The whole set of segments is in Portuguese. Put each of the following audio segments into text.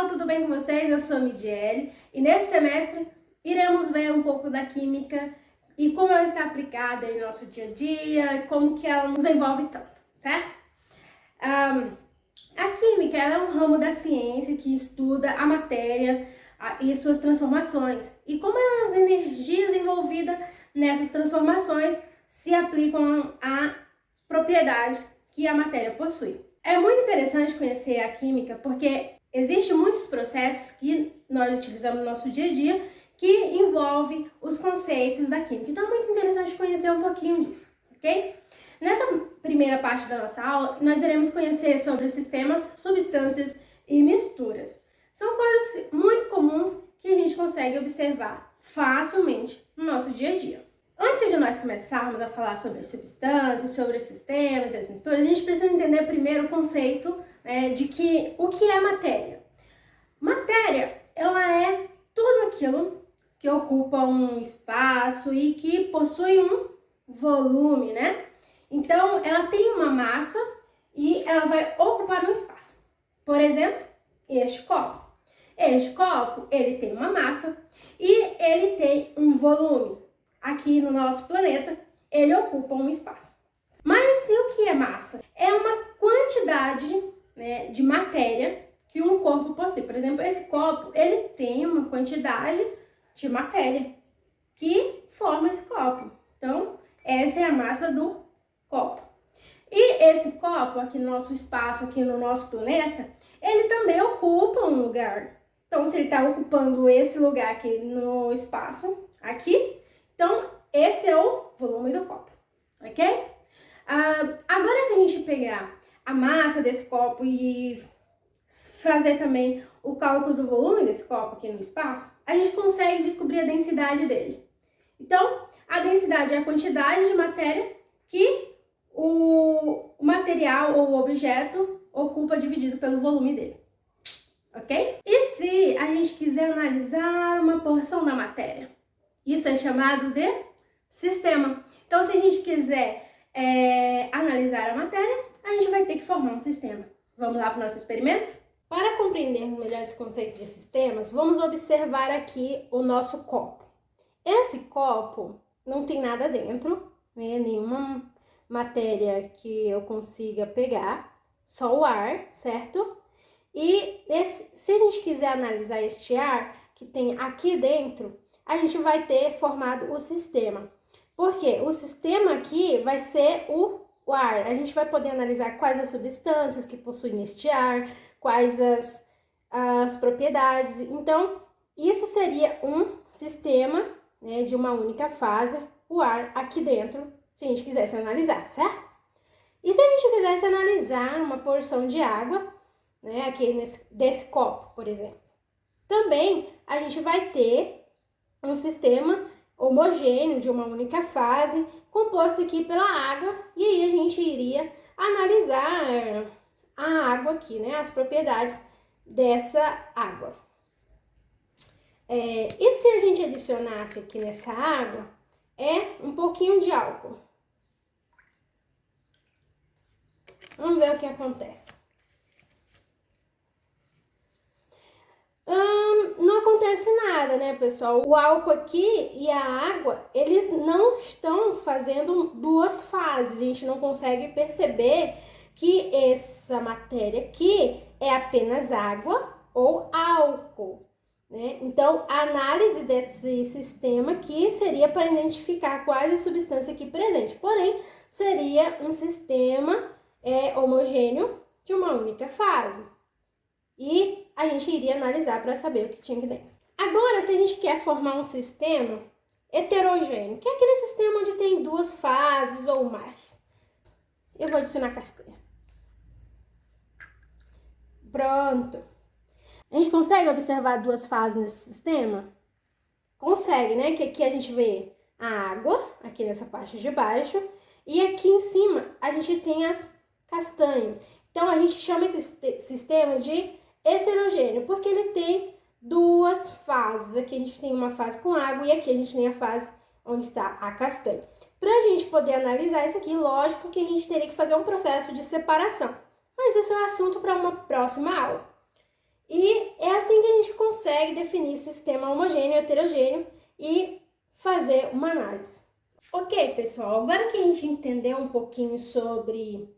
pessoal, tudo bem com vocês? Eu sou a Midiele e nesse semestre iremos ver um pouco da química e como ela está aplicada em nosso dia a dia e como que ela nos envolve tanto, certo? A química ela é um ramo da ciência que estuda a matéria e suas transformações e como as energias envolvidas nessas transformações se aplicam às propriedades que a matéria possui. É muito interessante conhecer a química porque existem muitos processos que nós utilizamos no nosso dia a dia que envolvem os conceitos da química. Então é muito interessante conhecer um pouquinho disso, ok? Nessa primeira parte da nossa aula, nós iremos conhecer sobre sistemas, substâncias e misturas. São coisas muito comuns que a gente consegue observar facilmente no nosso dia a dia. Antes de nós começarmos a falar sobre as substâncias, sobre os sistemas e as misturas, a gente precisa entender primeiro o conceito de que o que é matéria. Matéria, ela é tudo aquilo que ocupa um espaço e que possui um volume, né? Então, ela tem uma massa e ela vai ocupar um espaço. Por exemplo, este copo. Este copo, ele tem uma massa e ele tem um volume. Aqui no nosso planeta, ele ocupa um espaço. Mas e o que é massa? É uma quantidade, de matéria que um corpo possui. Por exemplo, esse copo, ele tem uma quantidade de matéria que forma esse copo. Então, essa é a massa do copo. E esse copo, aqui no nosso espaço, aqui no nosso planeta, ele também ocupa um lugar. Então, se ele está ocupando esse lugar aqui no espaço, aqui, então, esse é o volume do copo, ok? Agora, se a gente pegar a massa desse copo e fazer também o cálculo do volume desse copo aqui no espaço, a gente consegue descobrir a densidade dele. Então, a densidade é a quantidade de matéria que o material ou o objeto ocupa dividido pelo volume dele, ok? E se a gente quiser analisar uma porção da matéria? Isso é chamado de sistema. Então, se a gente quiser analisar a matéria, a gente vai ter que formar um sistema. Vamos lá para o nosso experimento? Para compreender melhor esse conceito de sistemas, vamos observar aqui o nosso copo. Esse copo não tem nada dentro, nenhuma matéria que eu consiga pegar, só o ar, certo? E se a gente quiser analisar este ar que tem aqui dentro, a gente vai ter formado o sistema. Porque o sistema aqui vai ser o ar. A gente vai poder analisar quais as substâncias que possuem este ar, quais as propriedades. Então, isso seria um sistema, de uma única fase, o ar aqui dentro, se a gente quisesse analisar, certo? E se a gente quisesse analisar uma porção de água, aqui desse copo, por exemplo, também a gente vai ter um sistema homogêneo de uma única fase, composto aqui pela água, e aí a gente iria analisar a água aqui, as propriedades dessa água. E se a gente adicionasse aqui nessa água, um pouquinho de álcool? Vamos ver o que acontece. Não acontece nada, pessoal? O álcool aqui e a água, eles não estão fazendo duas fases. A gente não consegue perceber que essa matéria aqui é apenas água ou álcool, Então, a análise desse sistema aqui seria para identificar quais as substâncias aqui presentes. Porém, seria um sistema homogêneo de uma única fase. E a gente iria analisar para saber o que tinha aqui dentro. Agora, se a gente quer formar um sistema heterogêneo, que é aquele sistema onde tem duas fases ou mais, eu vou adicionar castanha. Pronto. A gente consegue observar duas fases nesse sistema? Consegue, Que aqui a gente vê a água, aqui nessa parte de baixo, e aqui em cima a gente tem as castanhas. Então, a gente chama esse sistema de heterogêneo, porque ele tem duas fases. Aqui a gente tem uma fase com água e aqui a gente tem a fase onde está a castanha. Para a gente poder analisar isso aqui, lógico que a gente teria que fazer um processo de separação. Mas isso é assunto para uma próxima aula. E consegue definir sistema homogêneo e heterogêneo e fazer uma análise. Ok, pessoal, agora que a gente entendeu um pouquinho sobre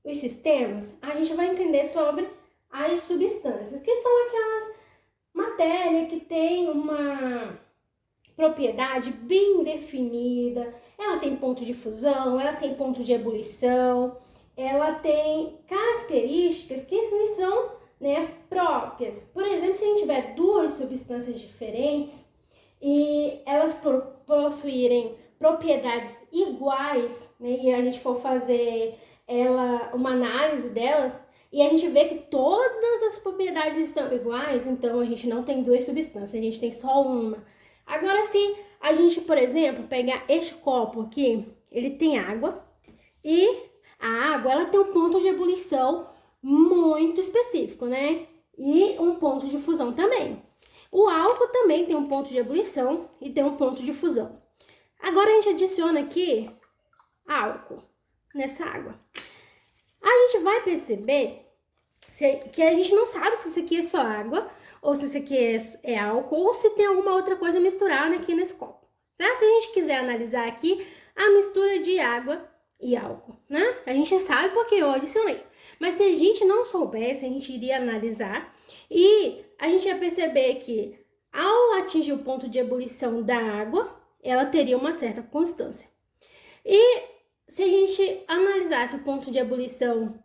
os sistemas, a gente vai entender sobre as substâncias, que são aquelas matérias que tem uma propriedade bem definida, ela tem ponto de fusão, ela tem ponto de ebulição, ela tem características que são, né, próprias. Por exemplo, se a gente tiver duas substâncias diferentes e elas possuírem propriedades iguais, né, e a gente for fazer uma análise delas, e a gente vê que todas as propriedades estão iguais, então a gente não tem duas substâncias, a gente tem só uma. Agora, se a gente, por exemplo, pegar este copo aqui, ele tem água, e a água ela tem um ponto de ebulição muito específico, né? E um ponto de fusão também. O álcool também tem um ponto de ebulição e tem um ponto de fusão. Agora a gente adiciona aqui álcool nessa água. A gente vai perceber que a gente não sabe se isso aqui é só água, ou se isso aqui é álcool, ou se tem alguma outra coisa misturada aqui nesse copo, certo? Se a gente quiser analisar aqui a mistura de água e álcool, né? A gente sabe porque eu adicionei. Mas se a gente não soubesse, a gente iria analisar e a gente ia perceber que ao atingir o ponto de ebulição da água, ela teria uma certa constância. E se a gente analisasse o ponto de ebulição,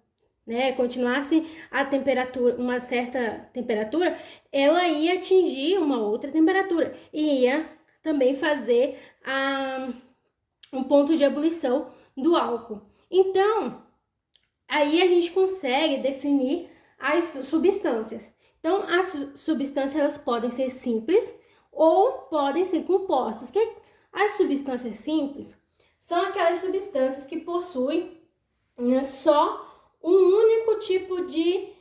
né, continuasse a temperatura, uma certa temperatura, ela ia atingir uma outra temperatura e ia também fazer um ponto de ebulição do álcool. Então, aí a gente consegue definir as substâncias. Então, as substâncias elas podem ser simples ou podem ser compostas. As substâncias simples são aquelas substâncias que possuem, né, só um único tipo de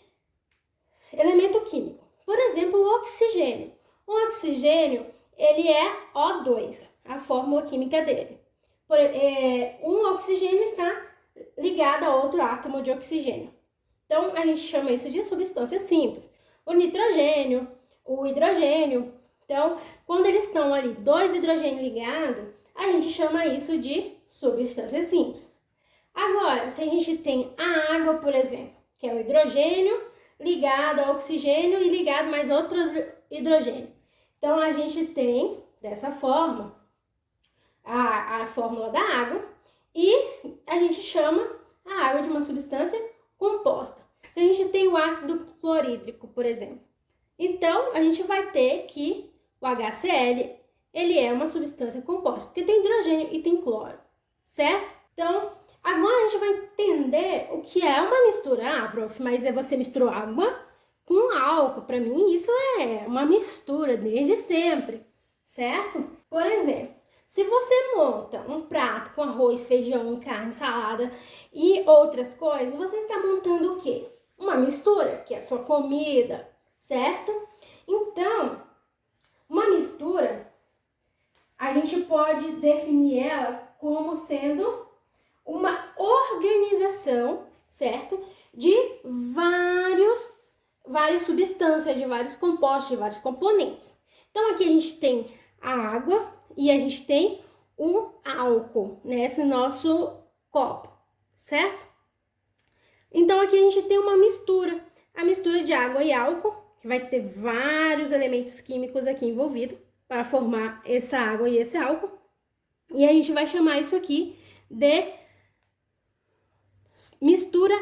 elemento químico. Por exemplo, o oxigênio. O oxigênio, ele é O2, a fórmula química dele. Um oxigênio está ligado a outro átomo de oxigênio. Então, a gente chama isso de substância simples. O nitrogênio, o hidrogênio. Então, quando eles estão ali, dois hidrogênios ligados, a gente chama isso de substância simples. Agora, se a gente tem a água, por exemplo, que é o hidrogênio ligado ao oxigênio e ligado mais outro hidrogênio. Então, a gente tem, dessa forma, a fórmula da água e a gente chama a água de uma substância composta. Se a gente tem o ácido clorídrico, por exemplo, então a gente vai ter que o HCl, ele é uma substância composta, porque tem hidrogênio e tem cloro, certo? Então, agora a gente vai entender o que é uma mistura. Ah, prof, mas você misturou água com álcool. Para mim, isso é uma mistura desde sempre, certo? Por exemplo, se você monta um prato com arroz, feijão, carne, salada e outras coisas, você está montando o quê? Uma mistura, que é a sua comida, certo? Então, uma mistura, a gente pode definir ela como sendo uma organização, certo? De várias substâncias, de vários compostos, de vários componentes. Então, aqui a gente tem a água e a gente tem o álcool nesse nosso copo, certo? Então, aqui a gente tem uma mistura, a mistura de água e álcool, que vai ter vários elementos químicos aqui envolvidos para formar essa água e esse álcool. E a gente vai chamar isso aqui de mistura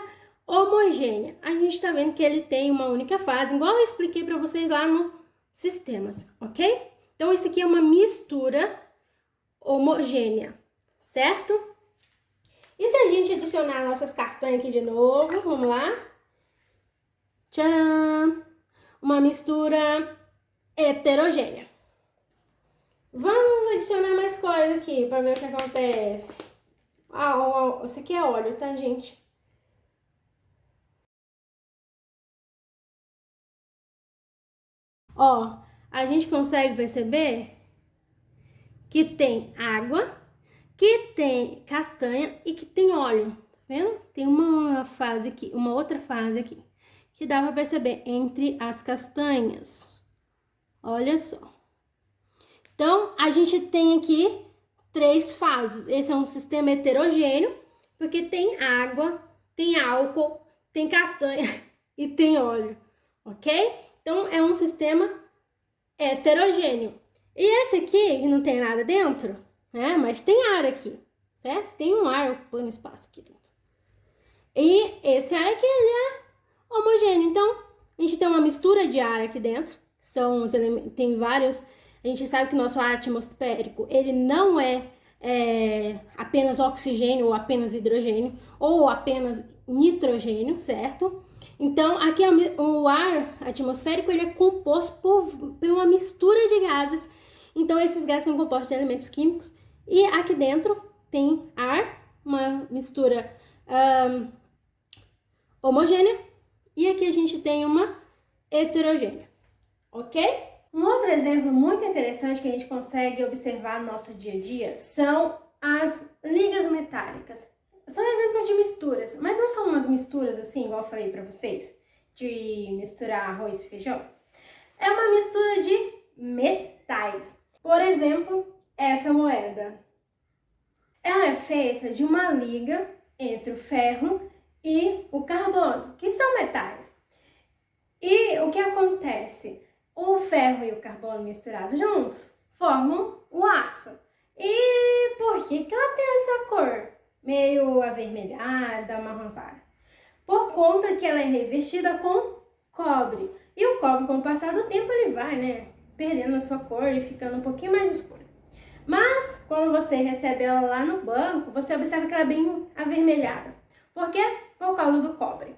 homogênea. A gente tá vendo que ele tem uma única fase, igual eu expliquei para vocês lá no sistemas, ok? Então, isso aqui é uma mistura homogênea, certo? E se a gente adicionar nossas castanhas aqui de novo, vamos lá. Tcharam! Uma mistura heterogênea. Vamos adicionar mais coisa aqui para ver o que acontece. Esse aqui é óleo, tá, gente? Ó, a gente consegue perceber que tem água, que tem castanha e que tem óleo, tá vendo? Tem uma fase aqui, uma outra fase aqui, que dá para perceber entre as castanhas. Olha só. Então, a gente tem aqui 3 fases. Esse é um sistema heterogêneo, porque tem água, tem álcool, tem castanha e tem óleo, ok? Então, é um sistema heterogêneo. E esse aqui, que não tem nada dentro, né? Mas tem ar aqui, certo? Tem um ar ocupando espaço aqui dentro. E esse ar aqui, ele é homogêneo. Então, a gente tem uma mistura de ar aqui dentro. São os elementos, tem vários. A gente sabe que o nosso ar atmosférico, ele não é apenas oxigênio ou apenas hidrogênio ou apenas nitrogênio, certo? Então, aqui o ar atmosférico, ele é composto por uma mistura de gases. Então, esses gases são compostos de elementos químicos. E aqui dentro tem ar, uma mistura homogênea. E aqui a gente tem uma heterogênea, ok? Um outro exemplo muito interessante que a gente consegue observar no nosso dia a dia são as ligas metálicas. São exemplos de misturas, mas não são umas misturas assim, igual eu falei para vocês, de misturar arroz e feijão. É uma mistura de metais. Por exemplo, essa moeda. Ela é feita de uma liga entre o ferro e o carbono, que são metais. E o que acontece? O ferro e o carbono misturados juntos formam o aço. E por que ela tem essa cor meio avermelhada, amarronzada? Por conta que ela é revestida com cobre. E o cobre, com o passar do tempo, ele vai, perdendo a sua cor e ficando um pouquinho mais escuro. Mas, quando você recebe ela lá no banco, você observa que ela é bem avermelhada. Por quê? Por causa do cobre.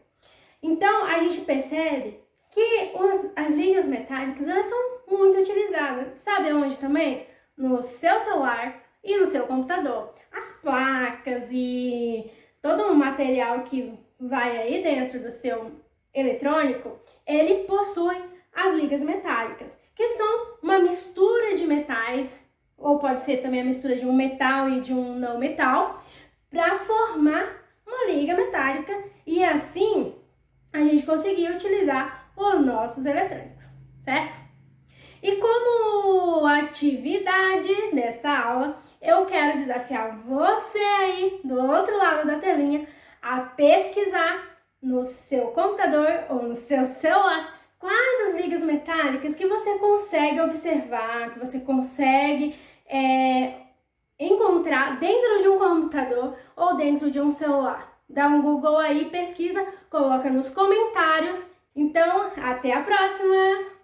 Então, a gente percebe que as ligas metálicas, elas são muito utilizadas. Sabe onde também? No seu celular e no seu computador. As placas e todo o material que vai aí dentro do seu eletrônico, ele possui as ligas metálicas, que são uma mistura de metais, ou pode ser também a mistura de um metal e de um não metal, para formar uma liga metálica e assim a gente conseguir utilizar os nossos eletrônicos, certo? E como atividade desta aula, eu quero desafiar você aí do outro lado da telinha a pesquisar no seu computador ou no seu celular quais as ligas metálicas que você consegue observar, que você consegue encontrar dentro de um computador ou dentro de um celular. Dá um Google aí, pesquisa, coloca nos comentários. Então, até a próxima!